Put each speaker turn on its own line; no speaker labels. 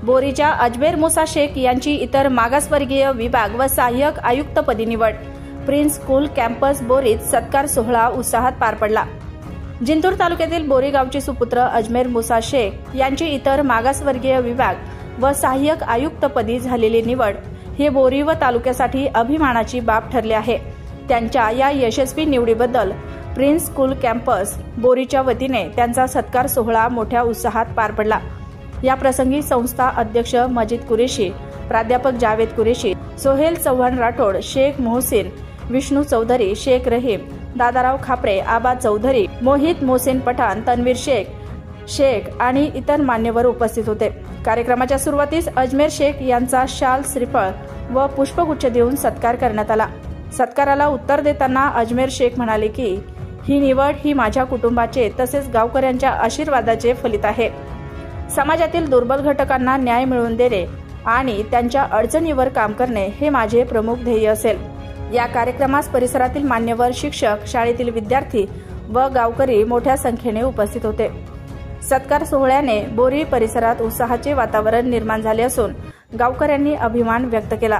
बोरीच्या अजमेर मुसा शेख यांची इतर मागासवर्गीय विभाग व सहाय्यक आयुक्तपदी निवड। प्रिन्स स्कूल कॅम्पस बोरीत सत्कार सोहळा उत्साहात पार पडला। जिंतूर तालुक्यातील बोरी गावचे सुपुत्र अजमेर मुसा शेख यांची इतर मागासवर्गीय विभाग व सहाय्यक आयुक्तपदी झालेली निवड हे बोरी व तालुक्यासाठी अभिमानाची बाब ठरली आहे। त्यांच्या या यशस्वी निवडीबद्दल प्रिन्स स्कूल कॅम्पस बोरीच्या वतीने त्यांचा सत्कार सोहळा मोठ्या उत्साहात पार पडला। या प्रसंगी संस्था अध्यक्ष मजीद कुरेशी, प्राध्यापक जावेद कुरेशी, सोहेल चव्हाण राठोड, शेख मोहसिन, विष्णू चौधरी, शेख रहीम, दादाराव खापरे, आबा चौधरी, मोहित मोहसिन पठाण, तन्वीर शेख आणि इतर मान्यवर उपस्थित होते। कार्यक्रमाच्या सुरुवातीस अजमेर शेख यांचा शाल, श्रीफळ व पुष्पगुच्छ देऊन सत्कार करण्यात आला। सत्काराला उत्तर देताना अजमेर शेख म्हणाले की ही निवड ही माझ्या कुटुंबाचे तसेच गावकऱ्यांच्या आशीर्वादाचे फलित आहे। समाजातील दुर्बल घटकांना न्याय मिळवून देणे आणि त्यांच्या अडचणीवर काम करणे हे माझे प्रमुख ध्येय असेल। या कार्यक्रमास परिसरातील मान्यवर, शिक्षक, शाळेतील विद्यार्थी व गावकरी मोठ्या संख्येने उपस्थित होते। सत्कार सोहळ्याने बोरी परिसरात उत्साहाचे वातावरण निर्माण झाले असून गावकऱ्यांनी अभिमान व्यक्त केला।